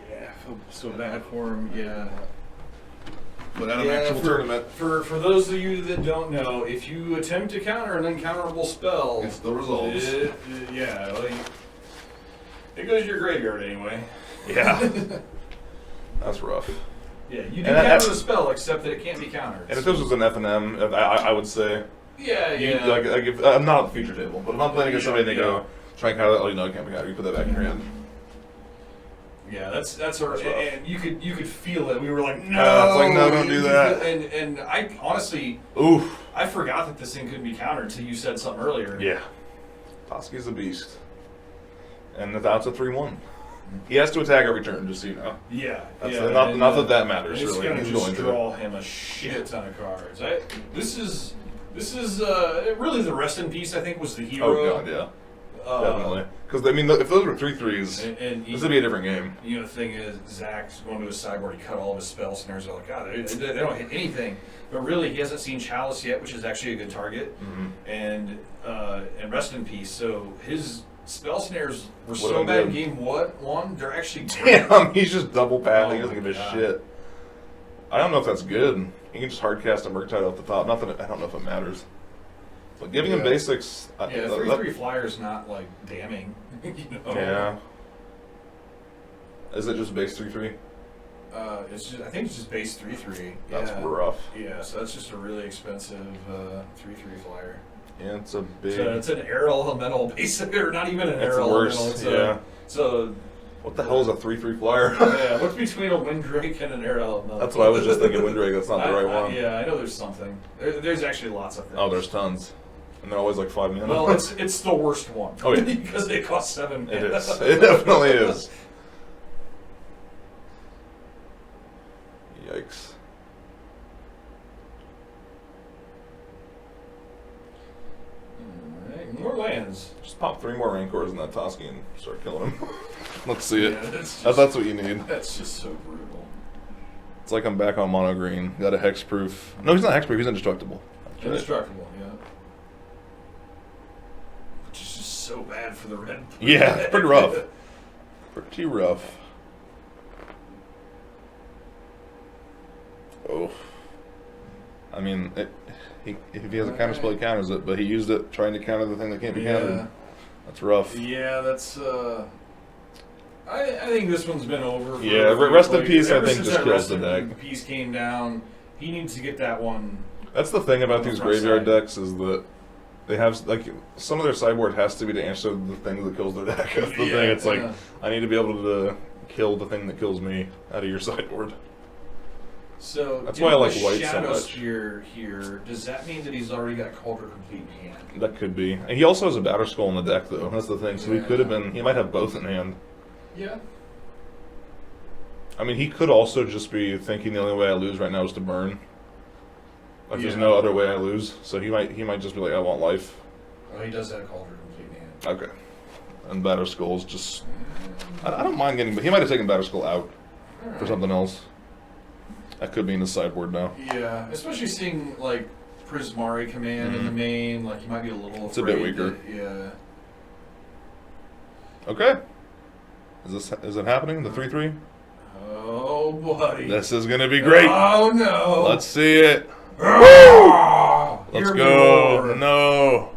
[SPEAKER 2] Yeah, I feel so bad for him. Yeah.
[SPEAKER 1] But at an actual tournament,
[SPEAKER 2] For those of you that don't know, if you attempt to counter an uncounterable spell,
[SPEAKER 1] it's the results.
[SPEAKER 2] It goes to your graveyard anyway.
[SPEAKER 1] Yeah. That's rough.
[SPEAKER 2] Yeah, you do
[SPEAKER 1] And
[SPEAKER 2] counter the spell, except that it can't be countered.
[SPEAKER 1] And if this was an F&M, I would say.
[SPEAKER 2] Yeah.
[SPEAKER 1] Like if, I'm not at the feature table, but if I'm playing against somebody and they go, try and counter that, no, it can't be countered. You put that back in your hand.
[SPEAKER 2] Yeah, that's our,
[SPEAKER 1] rough.
[SPEAKER 2] and you could feel it. We were like, no,
[SPEAKER 1] it's like, no, don't do that.
[SPEAKER 2] And I honestly,
[SPEAKER 1] Oof.
[SPEAKER 2] I forgot that this thing couldn't be countered until you said something earlier.
[SPEAKER 1] Yeah. Toski's a beast. And that's a 3/1. He has to attack every turn, just so you know.
[SPEAKER 2] Yeah.
[SPEAKER 1] That's
[SPEAKER 2] yeah.
[SPEAKER 1] not that matters,
[SPEAKER 2] It's
[SPEAKER 1] really.
[SPEAKER 2] gonna
[SPEAKER 1] He's
[SPEAKER 2] just
[SPEAKER 1] going to.
[SPEAKER 2] draw him a shit ton of cards. This is really the rest in peace. I think was the hero.
[SPEAKER 1] Oh god, yeah. Definitely. Because, I mean, if those were 3/3s,
[SPEAKER 2] And
[SPEAKER 1] this would be a different game.
[SPEAKER 2] You know, the thing is, Zach's going to his sideboard, he cut all of his spell snares. They're like, God, they don't hit anything. But really, he hasn't seen Chalice yet, which is actually a good target.
[SPEAKER 1] Mm-hmm.
[SPEAKER 2] And rest in peace. So his spell snares were
[SPEAKER 1] What
[SPEAKER 2] so
[SPEAKER 1] am I
[SPEAKER 2] bad in
[SPEAKER 1] doing?
[SPEAKER 2] game one, they're actually great.
[SPEAKER 1] Damn, he's just double pathing. He
[SPEAKER 2] Oh
[SPEAKER 1] doesn't
[SPEAKER 2] my
[SPEAKER 1] give a
[SPEAKER 2] God.
[SPEAKER 1] shit. I don't know if that's good. He can just hardcast a Murktide off the top. Not that I don't know if it matters. But giving him
[SPEAKER 2] Yeah.
[SPEAKER 1] basics.
[SPEAKER 2] Yeah, 3/3 flyer's not like damning. You know?
[SPEAKER 1] Yeah. Is it just base 3/3?
[SPEAKER 2] I think it's just base 3/3.
[SPEAKER 1] That's
[SPEAKER 2] yeah.
[SPEAKER 1] rough.
[SPEAKER 2] Yeah, so that's just a really expensive 3/3 flyer.
[SPEAKER 1] Yeah, it's a big.
[SPEAKER 2] So it's an air elemental base, or not even an
[SPEAKER 1] It's
[SPEAKER 2] air
[SPEAKER 1] worse.
[SPEAKER 2] elemental.
[SPEAKER 1] Yeah.
[SPEAKER 2] So
[SPEAKER 1] What the hell is a 3/3 flyer?
[SPEAKER 2] yeah, what's between a Windrake and an air elemental?
[SPEAKER 1] That's what I was just thinking. Windrake. That's not the right one.
[SPEAKER 2] Yeah, I know there's something. There's actually lots of things.
[SPEAKER 1] Oh, there's tons, and they're always like 5 mana.
[SPEAKER 2] Well, it's the worst one.
[SPEAKER 1] Oh, yeah.
[SPEAKER 2] Because it costs 7
[SPEAKER 1] It
[SPEAKER 2] mana.
[SPEAKER 1] is. It definitely is. Yikes.
[SPEAKER 2] Alright, more lands.
[SPEAKER 1] Just pop 3 more Rancors in that Toski and start killing him. Let's see it.
[SPEAKER 2] Yeah, that's
[SPEAKER 1] That's what you need.
[SPEAKER 2] That's just so brutal.
[SPEAKER 1] It's like I'm back on mono green. Got a hexproof. No, he's not hexproof. He's indestructible. That's right.
[SPEAKER 2] Indestructible, yeah. Which is just so bad for the red.
[SPEAKER 1] Yeah, it's pretty rough. Pretty rough. Oh. I mean, if he has a counter spell, he counters it, but he used it trying to counter the thing that can't be countered. That's rough.
[SPEAKER 2] Yeah, that's I think this one's been over.
[SPEAKER 1] Yeah, rest in peace, I
[SPEAKER 2] ever
[SPEAKER 1] think,
[SPEAKER 2] since
[SPEAKER 1] just
[SPEAKER 2] that
[SPEAKER 1] kills
[SPEAKER 2] rest
[SPEAKER 1] the
[SPEAKER 2] in
[SPEAKER 1] deck.
[SPEAKER 2] Peace came down. He needs to get that one.
[SPEAKER 1] That's the thing about these
[SPEAKER 2] Front
[SPEAKER 1] graveyard
[SPEAKER 2] side.
[SPEAKER 1] decks is that they have, like, some of their sideboard has to be to answer the thing that kills their deck. That's the
[SPEAKER 2] Yeah,
[SPEAKER 1] thing. It's like,
[SPEAKER 2] yeah.
[SPEAKER 1] I need to be able to kill the thing that kills me out of your sideboard.
[SPEAKER 2] So
[SPEAKER 1] That's why I like
[SPEAKER 2] getting
[SPEAKER 1] white
[SPEAKER 2] the
[SPEAKER 1] so
[SPEAKER 2] Shadow
[SPEAKER 1] much.
[SPEAKER 2] Spear here. Does that mean that he's already got Culture Complete in hand?
[SPEAKER 1] That could be. And he also has a Batter Skull in the deck, though. That's the thing. So he could have been. He might have both in hand.
[SPEAKER 2] Yeah.
[SPEAKER 1] I mean, he could also just be thinking the only way I lose right now is to burn. Like there's
[SPEAKER 2] Yeah.
[SPEAKER 1] no other way I lose. So he might just be like, I want life.
[SPEAKER 2] Oh, he does have Culture Complete in hand.
[SPEAKER 1] Okay. And Batter Skull's just. I don't mind getting, but he might have taken Batter Skull out for something else. That could be in the sideboard now.
[SPEAKER 2] Yeah, especially seeing like Prismari command in the main. Like you might be a little.
[SPEAKER 1] It's a bit weaker.
[SPEAKER 2] Yeah.
[SPEAKER 1] Okay. Is it happening? The 3/3?
[SPEAKER 2] Oh, buddy.
[SPEAKER 1] This is gonna be great.
[SPEAKER 2] Oh no.
[SPEAKER 1] Let's see it.
[SPEAKER 2] Oh,
[SPEAKER 1] Let's go. No.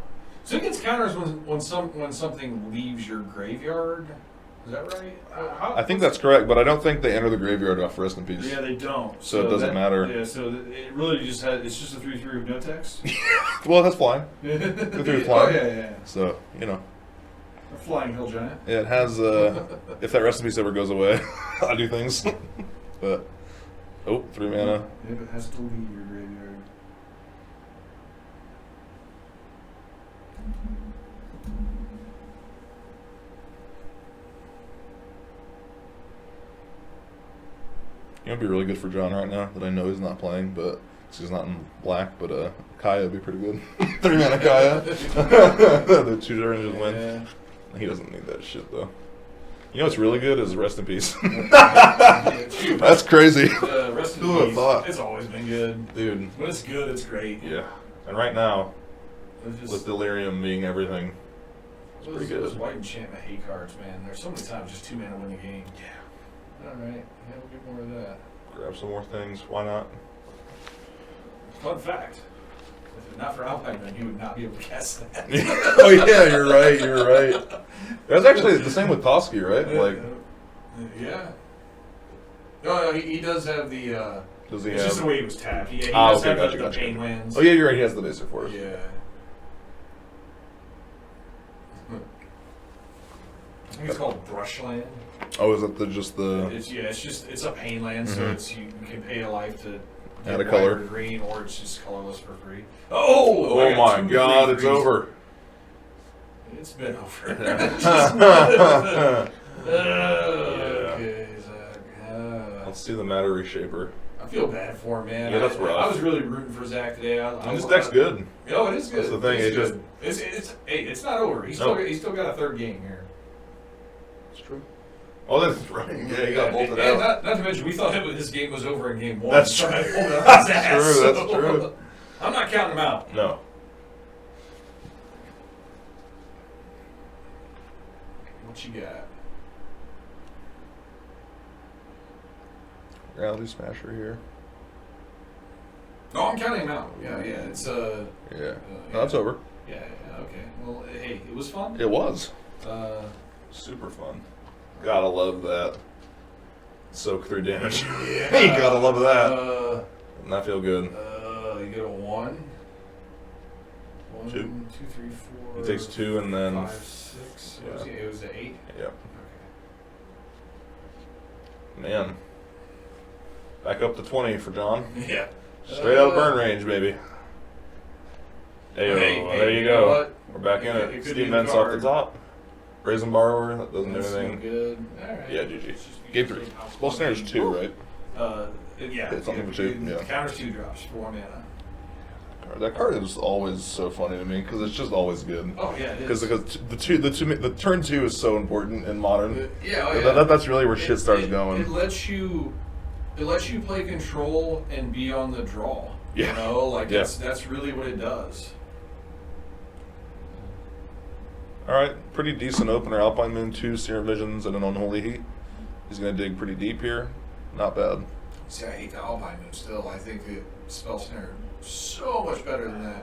[SPEAKER 2] So it gets counters when something leaves your graveyard. Is that right?
[SPEAKER 1] I think that's correct, but I don't think they enter the graveyard off Rest in Peace.
[SPEAKER 2] Yeah, they don't.
[SPEAKER 1] So it doesn't matter.
[SPEAKER 2] Yeah, so it really just it's just a 3/3 with no text.
[SPEAKER 1] Well, that's flying. 3/3 flying.
[SPEAKER 2] Oh yeah.
[SPEAKER 1] So you know.
[SPEAKER 2] A flying hill giant.
[SPEAKER 1] Yeah, it has. If that Rest in Peace ever goes away, I do things. But 3 mana.
[SPEAKER 2] Yeah, but it has to leave your graveyard.
[SPEAKER 1] You know, it'd be really good for John right now that I know he's not playing, but he's not in black. But Kaya would be pretty good. 3 mana Kaya. The 2 ranges win. He doesn't need that shit though. You know what's really good is Rest in Peace. That's crazy.
[SPEAKER 2] Rest in
[SPEAKER 1] Who would have
[SPEAKER 2] Peace.
[SPEAKER 1] thought?
[SPEAKER 2] It's always been good,
[SPEAKER 1] Dude.
[SPEAKER 2] When it's good, it's great.
[SPEAKER 1] Yeah. And right now,
[SPEAKER 2] Just,
[SPEAKER 1] with Delirium being everything, it's pretty good.
[SPEAKER 2] Those white enchantment hate cards, man. There's so many times just 2 mana win the game.
[SPEAKER 1] Yeah.
[SPEAKER 2] All right, yeah, we'll get more of that.
[SPEAKER 1] Grab some more things. Why not?
[SPEAKER 2] Fun fact. If not for Alpine, he would not be able to cast that.
[SPEAKER 1] Oh yeah, you're right. You're right. That's actually the same with Toski, right? Like,
[SPEAKER 2] yeah. No, he does have the.
[SPEAKER 1] does he
[SPEAKER 2] it's
[SPEAKER 1] have?
[SPEAKER 2] just the way he was tapped. He does have the
[SPEAKER 1] gotcha.
[SPEAKER 2] pain lands.
[SPEAKER 1] Oh yeah, you're right. He has the basic force.
[SPEAKER 2] Yeah. I think it's called Brushland.
[SPEAKER 1] Oh, is it just the?
[SPEAKER 2] It's a pain land, so it's you can pay a life to
[SPEAKER 1] Add a
[SPEAKER 2] get
[SPEAKER 1] color.
[SPEAKER 2] white or green, or it's just colorless for free. Oh!
[SPEAKER 1] Oh my God! It's over.
[SPEAKER 2] It's been over. Okay, Zach.
[SPEAKER 1] Let's do the Matter Reshaper.
[SPEAKER 2] I feel bad for him, man.
[SPEAKER 1] Yeah, that's rough.
[SPEAKER 2] I was really rooting for Zach today.
[SPEAKER 1] And this deck's good.
[SPEAKER 2] Oh, it is good.
[SPEAKER 1] That's the thing.
[SPEAKER 2] It's not over. He's still got a third game here.
[SPEAKER 1] It's true. Oh, that's right. Yeah, he got bolted out.
[SPEAKER 2] Not to mention, we thought this game was over in game 1.
[SPEAKER 1] That's
[SPEAKER 2] so
[SPEAKER 1] true.
[SPEAKER 2] I pulled it out his ass,
[SPEAKER 1] That's true.
[SPEAKER 2] I'm not counting him out.
[SPEAKER 1] No.
[SPEAKER 2] What you got?
[SPEAKER 1] Reality Smasher here.
[SPEAKER 2] No, I'm counting him out. Yeah, it's
[SPEAKER 1] Yeah. No, that's over.
[SPEAKER 2] Yeah, okay. Well, hey, it was fun.
[SPEAKER 1] It was.
[SPEAKER 2] Super fun.
[SPEAKER 1] Gotta love that. Soak 3 damage.
[SPEAKER 2] Yeah.
[SPEAKER 1] You gotta love that. Doesn't that feel good?
[SPEAKER 2] You get a 1. 1,
[SPEAKER 1] 2.
[SPEAKER 2] 2, 3, 4.
[SPEAKER 1] He takes 2 and then
[SPEAKER 2] 5, 6.
[SPEAKER 1] Yeah.
[SPEAKER 2] It was an 8.
[SPEAKER 1] Yep.
[SPEAKER 2] Okay.
[SPEAKER 1] Man. Back up to 20 for John.
[SPEAKER 2] Yeah.
[SPEAKER 1] Straight out of burn range, baby. Ayo,
[SPEAKER 2] Hey,
[SPEAKER 1] there you
[SPEAKER 2] know
[SPEAKER 1] go.
[SPEAKER 2] what?
[SPEAKER 1] We're back in
[SPEAKER 2] It
[SPEAKER 1] it.
[SPEAKER 2] could be
[SPEAKER 1] Steam
[SPEAKER 2] the
[SPEAKER 1] vents off the
[SPEAKER 2] card.
[SPEAKER 1] top. Brazen Borrower, that doesn't do
[SPEAKER 2] That's
[SPEAKER 1] anything.
[SPEAKER 2] good. All right.
[SPEAKER 1] Yeah, GG.
[SPEAKER 2] It's just-
[SPEAKER 1] Game 3. Well, snare's 2, right?
[SPEAKER 2] Yeah.
[SPEAKER 1] It's something for 2, yeah.
[SPEAKER 2] Counters 2 drops for 1 mana.
[SPEAKER 1] That card is always so funny to me because it's just always good.
[SPEAKER 2] Oh yeah, it is.
[SPEAKER 1] Because the turn 2 is so important in modern.
[SPEAKER 2] Yeah.
[SPEAKER 1] That's really where shit starts going.
[SPEAKER 2] It lets you play control and be on the draw.
[SPEAKER 1] Yeah.
[SPEAKER 2] You know, like
[SPEAKER 1] Yeah.
[SPEAKER 2] that's really what it does.
[SPEAKER 1] All right, pretty decent opener. Alpine Moon 2, Serum Visions, and an Unholy Heat. He's gonna dig pretty deep here. Not bad.
[SPEAKER 2] See, I hate the Alpine Moon still. I think the Spell Snare is so much better than that.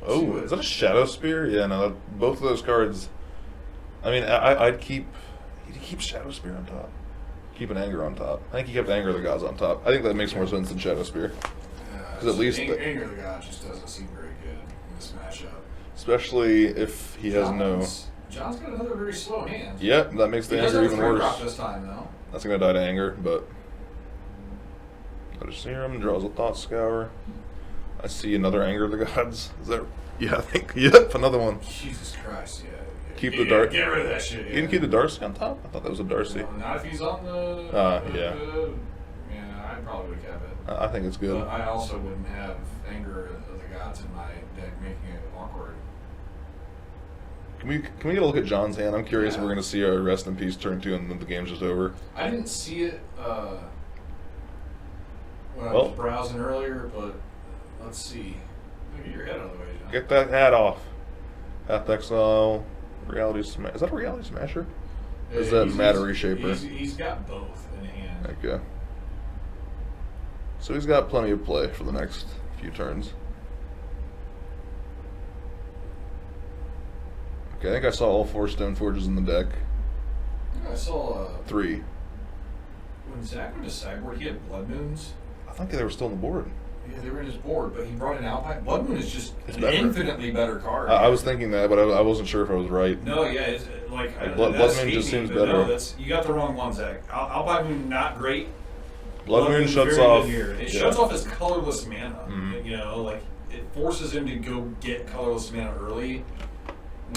[SPEAKER 1] Oh, is that a Shadow Spear? Yeah, no, both of those cards. I mean, I'd keep Shadow Spear on top. Keep an Anger on top. I think he kept Anger of the Gods on top. I think that makes more sense than Shadow Spear. Because at least
[SPEAKER 2] Anger of the Gods just doesn't seem very good in this matchup.
[SPEAKER 1] Especially if he has no.
[SPEAKER 2] John's got another very slow hand.
[SPEAKER 1] Yep, that makes the
[SPEAKER 2] He does
[SPEAKER 1] Anger
[SPEAKER 2] have
[SPEAKER 1] even
[SPEAKER 2] 3 drop
[SPEAKER 1] worse.
[SPEAKER 2] this time though.
[SPEAKER 1] That's gonna die to Anger, but. Got a Serum, draws a Thought Scour. I see another Anger of the Gods. Is that? Yeah, I think. Yep, another one.
[SPEAKER 2] Jesus Christ, yeah.
[SPEAKER 1] Keep the Dark.
[SPEAKER 2] Get rid of that shit.
[SPEAKER 1] You didn't keep the Darcy on top? I thought that was a Darcy.
[SPEAKER 2] No, not if he's on the.
[SPEAKER 1] Yeah.
[SPEAKER 2] Yeah, I probably would have kept it.
[SPEAKER 1] I think it's good.
[SPEAKER 2] But I also wouldn't have Anger of the Gods in my deck, making it awkward.
[SPEAKER 1] Can we get a look at John's hand? I'm curious if
[SPEAKER 2] Yeah.
[SPEAKER 1] we're going to see a Rest in Peace turn 2 and then the game's just over.
[SPEAKER 2] I didn't see it. when I was browsing earlier, but let's see. Get your head out of the way, John.
[SPEAKER 1] Get that hat off. Path Exile, Reality Smash. Is that a Reality Smasher? Or is that Matter Reshaper?
[SPEAKER 2] He's got both in hand.
[SPEAKER 1] Okay. So he's got plenty of play for the next few turns. Okay, I think I saw all 4 Stone Forges in the deck.
[SPEAKER 2] Yeah, I saw
[SPEAKER 1] 3.
[SPEAKER 2] When Zach went to sideboard, he had Blood Moons.
[SPEAKER 1] I think they were still on the board.
[SPEAKER 2] Yeah, they were in his board, but he brought in Alpine. Blood Moon is just an infinitely better card.
[SPEAKER 1] I was thinking that, but I wasn't sure if I was right.
[SPEAKER 2] No, yeah, it's
[SPEAKER 1] Blood Moon just seems better.
[SPEAKER 2] No, you got the wrong one, Zach. Alpine Moon, not great.
[SPEAKER 1] Blood Moon shuts off.
[SPEAKER 2] It shuts off his colorless mana. Mm-hmm. You know, like it forces him to go get colorless mana early,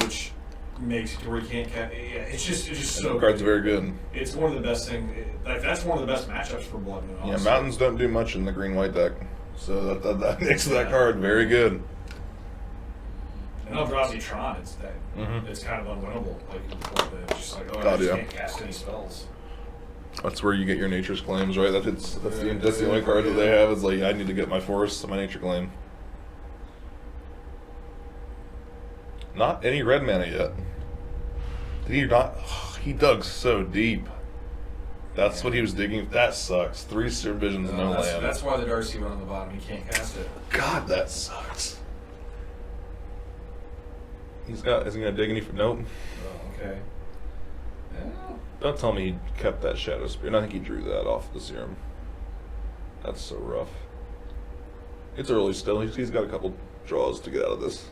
[SPEAKER 2] which makes it to where he can't. Yeah, it's just so.
[SPEAKER 1] The card's very good.
[SPEAKER 2] It's one of the best things. Like that's one of the best matchups for Blood Moon.
[SPEAKER 1] Yeah, mountains don't do much in the green-white deck, so that makes that card very good.
[SPEAKER 2] And Eldrazi Tron, it's kind of unwinnable. Like it's just like I just can't cast any spells.
[SPEAKER 1] That's where you get your nature's claims, right? That's the only card that they have. Is like I need to get my forest, my nature claim. Not any red mana yet. Did he not? He dug so deep. That's what he was digging. That sucks. 3 Visions, no land.
[SPEAKER 2] That's why the Darcy went on the bottom. He can't cast it.
[SPEAKER 1] God, that sucks. Isn't he gonna dig any? Nope.
[SPEAKER 2] Oh, okay. Yeah.
[SPEAKER 1] Don't tell me he kept that Shadow Spear. I think he drew that off the Serum. That's so rough. It's early still. He's got a couple draws to get out of this.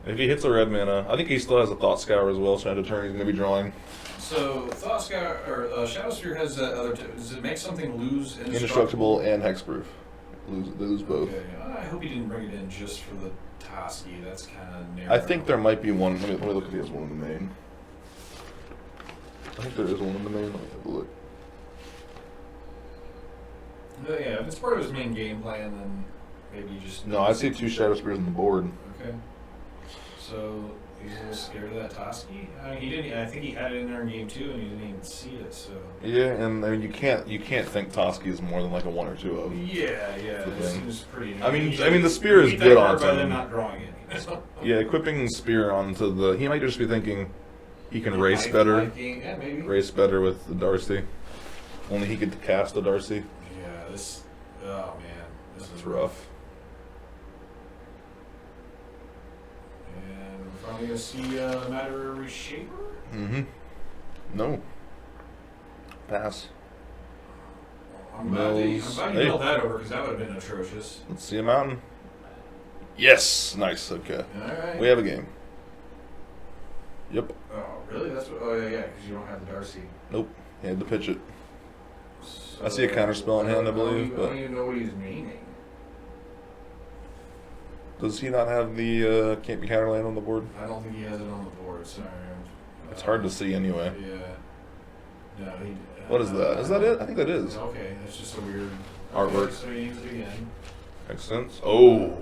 [SPEAKER 1] If he hits a red mana, I think he still has a Thought Scour as well, so end of turn he's going to be drawing.
[SPEAKER 2] So, Thought Scour, or Shadow Spear has that other does it make something lose
[SPEAKER 1] indestructible and hexproof? Lose both.
[SPEAKER 2] Okay. I hope he didn't bring it in just for the Toski. That's kind of narrow.
[SPEAKER 1] I think there might be one. Let me look if he has one in the main. I think there is one in the main. Let me have a look.
[SPEAKER 2] Yeah, if it's part of his main game plan, then maybe you just...
[SPEAKER 1] No, I see 2 Shadow Spears on the board.
[SPEAKER 2] Okay. So, he's a little scared of that Toski? I mean, he didn't... I think he had it in there in game 2, and he didn't even see it, so...
[SPEAKER 1] Yeah, and I mean, you can't think Toski is more than like a 1 or 2 of.
[SPEAKER 2] Yeah, it seems pretty...
[SPEAKER 1] I mean, the Spear is good on
[SPEAKER 2] by them not drawing it.
[SPEAKER 1] Yeah, equipping Spear onto the... He might just be thinking he can race better.
[SPEAKER 2] Yeah, maybe.
[SPEAKER 1] Race better with the Darcy. Only he could cast the Darcy.
[SPEAKER 2] Yeah, this... Oh, man. This is
[SPEAKER 1] rough.
[SPEAKER 2] And we're finally going to see Matter Reshaper?
[SPEAKER 1] Mm-hmm. No. Pass.
[SPEAKER 2] I'm glad you nailed that over, because that would have been atrocious.
[SPEAKER 1] Let's see a mountain. Yes! Nice, okay.
[SPEAKER 2] Alright.
[SPEAKER 1] We have a game. Yep.
[SPEAKER 2] Oh, really? That's what... Oh, yeah, because you don't have the Darcy.
[SPEAKER 1] Nope. He had to pitch it.
[SPEAKER 2] So,
[SPEAKER 1] I see a counterspell in hand, I believe.
[SPEAKER 2] I don't even know what he's meaning.
[SPEAKER 1] Does he not have the can't be counterland on the board?
[SPEAKER 2] I don't think he has it on the board, sorry.
[SPEAKER 1] It's hard to see anyway.
[SPEAKER 2] Yeah. No, he...
[SPEAKER 1] What is that? Is that it? I think that is.
[SPEAKER 2] Okay, that's just a weird...
[SPEAKER 1] Artwork.
[SPEAKER 2] Okay, so he uses it again.
[SPEAKER 1] Makes sense. Oh!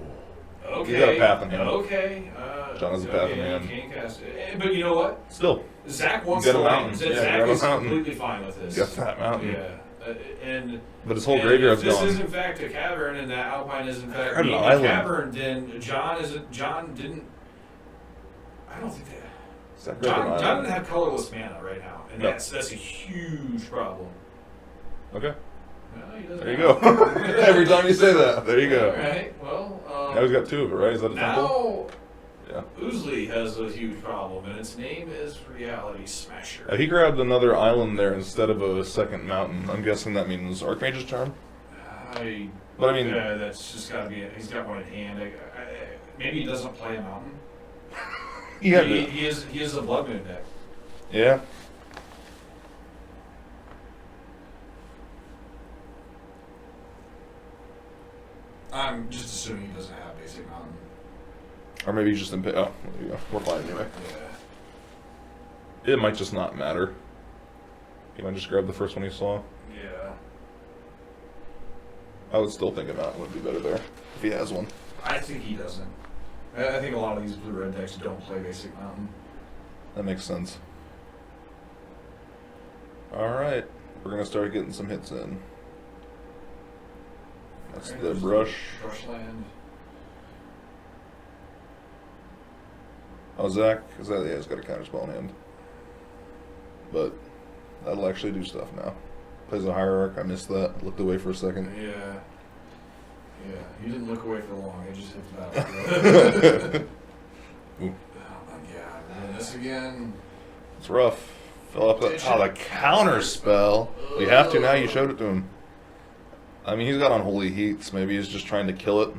[SPEAKER 2] Okay.
[SPEAKER 1] He's got a path in hand.
[SPEAKER 2] Okay.
[SPEAKER 1] John has a path in hand.
[SPEAKER 2] You can't cast it. But you know what?
[SPEAKER 1] Still.
[SPEAKER 2] Zach wants
[SPEAKER 1] to
[SPEAKER 2] the
[SPEAKER 1] mountain.
[SPEAKER 2] Zach is completely fine with this.
[SPEAKER 1] Got that mountain.
[SPEAKER 2] Yeah.
[SPEAKER 1] But his whole graveyard's gone.
[SPEAKER 2] If this is in fact a cavern and that Alpine is in fact
[SPEAKER 1] an
[SPEAKER 2] a cavern, then John didn't... I don't think that... John doesn't have colorless mana right now. And that's a huge problem.
[SPEAKER 1] Okay.
[SPEAKER 2] Well,
[SPEAKER 1] there you go. Every time you say that, there you go.
[SPEAKER 2] All right. Well,
[SPEAKER 1] now he's got 2 of it, right? Is that a temple?
[SPEAKER 2] Yeah. Ousley has a huge problem, and its name is Reality Smasher.
[SPEAKER 1] He grabbed another island there instead of a second mountain. I'm guessing that means Archmage's Charm? But I mean...
[SPEAKER 2] that's just got to be... He's got one in hand. Maybe he doesn't play a mountain. He is a Blood Moon deck.
[SPEAKER 1] Yeah.
[SPEAKER 2] I'm just assuming he doesn't have basic mountain.
[SPEAKER 1] Or maybe he's just in... Oh, there you go. We're fine anyway. Yeah. It might just not matter. He might just grab the first one he saw.
[SPEAKER 2] Yeah.
[SPEAKER 1] I would still think a mountain would be better there, if he has one.
[SPEAKER 2] I think he doesn't. I think a lot of these blue-red decks don't play basic mountain.
[SPEAKER 1] That makes sense. Alright. We're going to start getting some hits in. That's the brush.
[SPEAKER 2] Brushland.
[SPEAKER 1] Oh, Zach, is that? Yeah, he's got a counterspell in hand. But that'll actually do stuff now. Plays a hierarch. I missed that. Looked away for a second.
[SPEAKER 2] Yeah. Yeah, you didn't look away for long. It just hit the battlefield. Oh my god, we're doing this again.
[SPEAKER 1] It's rough. Fill up the counter spell. We have to now. You showed it to him. I mean, he's got Unholy Heats. Maybe he's just trying to kill it.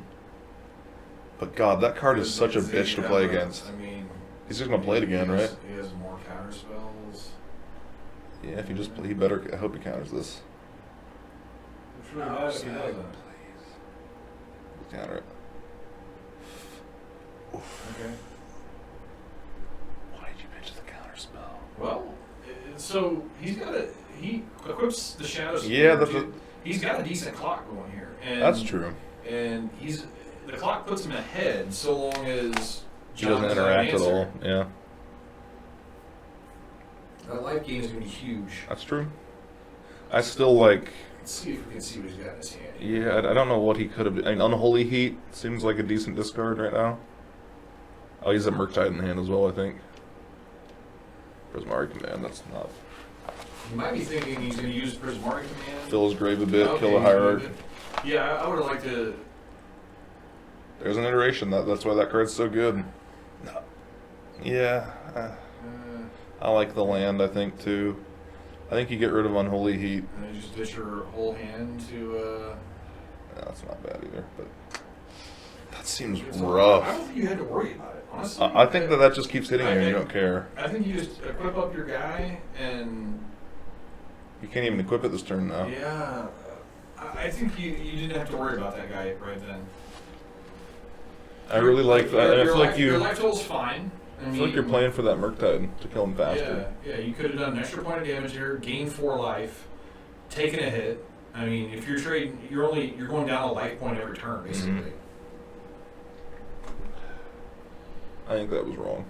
[SPEAKER 1] But God, that card is such a bitch to play against.
[SPEAKER 2] I mean,
[SPEAKER 1] he's just gonna play it again, right?
[SPEAKER 2] He has more counter spells.
[SPEAKER 1] Yeah, if he just he better. I hope he counters this.
[SPEAKER 2] Which really bad if he doesn't.
[SPEAKER 1] Counter it.
[SPEAKER 2] Oof. Okay.
[SPEAKER 1] Why did you pitch the counter spell?
[SPEAKER 2] Well, so he equips the Shadow
[SPEAKER 1] Yeah,
[SPEAKER 2] he's got a decent clock going here. And,
[SPEAKER 1] that's true.
[SPEAKER 2] And the clock puts him ahead so long as
[SPEAKER 1] He doesn't interact at all. Yeah.
[SPEAKER 2] That life gain is going to be huge.
[SPEAKER 1] That's true. I still like.
[SPEAKER 2] Let's see if we can see what he's got in his hand.
[SPEAKER 1] Yeah, I don't know what he could have. I mean, Unholy Heat seems like a decent discard right now. Oh, he's a Murktide in hand as well, I think. Prismari Command, that's not.
[SPEAKER 2] You might be thinking he's going to use Prismari Command.
[SPEAKER 1] Fill his grave a bit,
[SPEAKER 2] Okay,
[SPEAKER 1] kill a hierarch.
[SPEAKER 2] Yeah, I would have liked to.
[SPEAKER 1] There's an iteration. That's why that card's so good. No. Yeah. I like the land, I think, too. I think you get rid of Unholy Heat.
[SPEAKER 2] And then just ditch your whole hand to.
[SPEAKER 1] No, that's not bad either, but that seems rough.
[SPEAKER 2] I don't think you had to worry about it, honestly.
[SPEAKER 1] I think that just keeps hitting you and you don't care.
[SPEAKER 2] I think you just equip up your guy and.
[SPEAKER 1] You can't even equip it this turn now.
[SPEAKER 2] Yeah. I think you didn't have to worry about that guy right then.
[SPEAKER 1] I really like that. I feel like
[SPEAKER 2] your life total's fine.
[SPEAKER 1] I feel like you're playing for that Murktide to kill him faster.
[SPEAKER 2] Yeah, you could have done an extra point of damage here, gained 4 life, taken a hit. I mean, if you're trading, you're going down a life point every turn, basically.
[SPEAKER 1] Mm-hmm. I think that was wrong.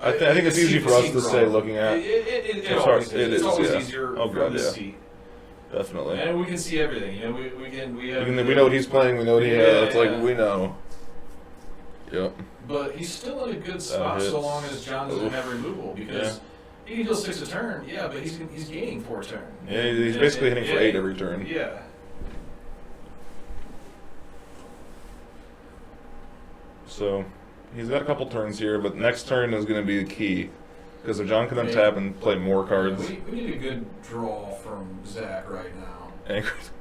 [SPEAKER 1] I think it's easy for us to say looking at.
[SPEAKER 2] It always is. It's always easier for the seat.
[SPEAKER 1] Definitely.
[SPEAKER 2] And we can see everything. You know, we
[SPEAKER 1] know what he's playing. We know what he has. It's like we know. Yep.
[SPEAKER 2] But he's still in a good spot so long as John doesn't have removal because he can deal 6 a turn. Yeah, but he's gaining 4 a turn.
[SPEAKER 1] Yeah, he's basically hitting for 8 every turn.
[SPEAKER 2] Yeah.
[SPEAKER 1] So he's got a couple turns here, but next turn is going to be the key because if John can untap and play more cards.
[SPEAKER 2] We need a good draw from Zach right now.
[SPEAKER 1] Anger. Is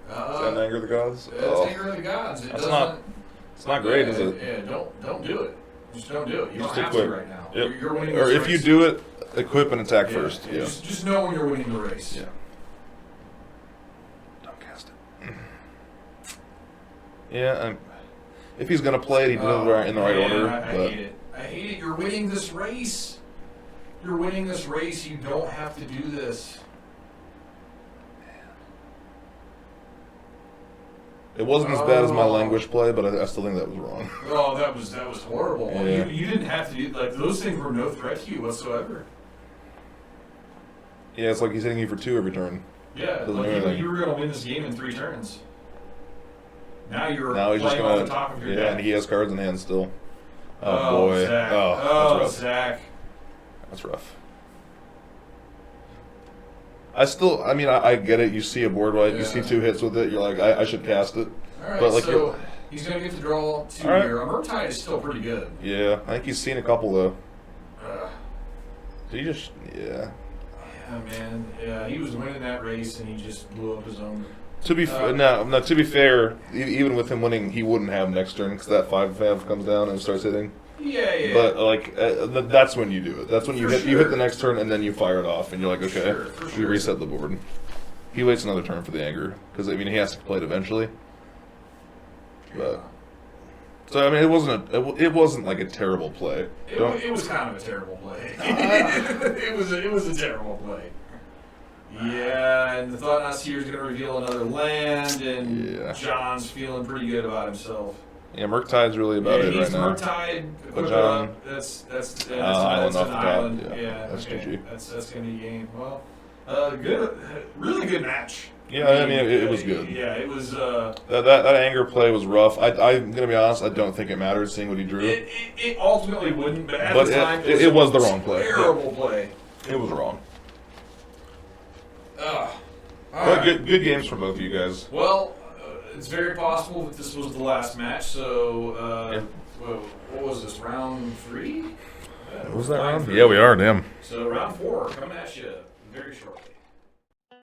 [SPEAKER 1] that Anger of the Gods?
[SPEAKER 2] It's Anger of the Gods.
[SPEAKER 1] It's not great, is it?
[SPEAKER 2] Yeah, don't do it. Just don't do it. You don't have
[SPEAKER 1] equip.
[SPEAKER 2] to right now.
[SPEAKER 1] Yep.
[SPEAKER 2] You're winning
[SPEAKER 1] or
[SPEAKER 2] this
[SPEAKER 1] if
[SPEAKER 2] race.
[SPEAKER 1] you do it, equip and attack first. Yeah.
[SPEAKER 2] Just know when you're winning the race.
[SPEAKER 1] Yeah. Don't cast it. Yeah, if he's gonna play it, he did it in the right order.
[SPEAKER 2] I hate it. I hate it. You're winning this race. You're winning this race. You don't have to do this.
[SPEAKER 1] It wasn't as bad as my language play, but I still think that was wrong.
[SPEAKER 2] Oh, that was horrible.
[SPEAKER 1] Yeah.
[SPEAKER 2] You didn't have to do those things were no threat to you whatsoever.
[SPEAKER 1] Yeah, it's like he's hitting you for 2 every turn.
[SPEAKER 2] Yeah, you were going to win this game in 3 turns. Now
[SPEAKER 1] he's
[SPEAKER 2] playing
[SPEAKER 1] just
[SPEAKER 2] off the top of your deck.
[SPEAKER 1] And he has cards in hand still. Oh boy.
[SPEAKER 2] Zach.
[SPEAKER 1] Oh, that's rough.
[SPEAKER 2] Zach.
[SPEAKER 1] That's rough. I get it. You see a board wipe, you see 2 hits with it, you're like, I should cast it.
[SPEAKER 2] All right,
[SPEAKER 1] but
[SPEAKER 2] so he's going to get to draw 2 here. A Murktide is still pretty good.
[SPEAKER 1] Yeah, I think he's seen a couple though. Did he just? Yeah.
[SPEAKER 2] Yeah, man. Yeah, he was winning that race and he just blew up his own.
[SPEAKER 1] To be to be fair, even with him winning, he wouldn't have next turn because that 5/5 comes down and starts hitting.
[SPEAKER 2] Yeah.
[SPEAKER 1] But that's when you do it. That's when you hit the next turn and then you fire it off and you're like, okay, we reset the board. He waits another turn for the anger because he has to play it eventually. But so it wasn't like a terrible play.
[SPEAKER 2] It was kind of a terrible play. it was a terrible play. Yeah, and the Thought-Knot Seer is going to reveal another land, and John's feeling pretty good about himself.
[SPEAKER 1] Yeah, Murktide's really about it right now.
[SPEAKER 2] Murktide,
[SPEAKER 1] but John,
[SPEAKER 2] that's
[SPEAKER 1] island off the top.
[SPEAKER 2] Island.
[SPEAKER 1] Yeah, that's GG.
[SPEAKER 2] That's going to be game. Well, really good match.
[SPEAKER 1] Yeah, I mean, it was good.
[SPEAKER 3] Yeah, it was.
[SPEAKER 1] That anger play was rough. I'm gonna be honest. I don't think it mattered seeing what he drew.
[SPEAKER 3] It ultimately wouldn't, but at the time,
[SPEAKER 1] it was the wrong play.
[SPEAKER 3] Terrible play.
[SPEAKER 1] It was wrong.
[SPEAKER 3] All
[SPEAKER 1] But
[SPEAKER 3] right.
[SPEAKER 1] good games for both of you guys.
[SPEAKER 3] Well, it's very possible that this was the last match. So, what was this? Round 3?
[SPEAKER 1] Was that round? Yeah, we are. Damn.
[SPEAKER 3] So round 4 coming at you very shortly.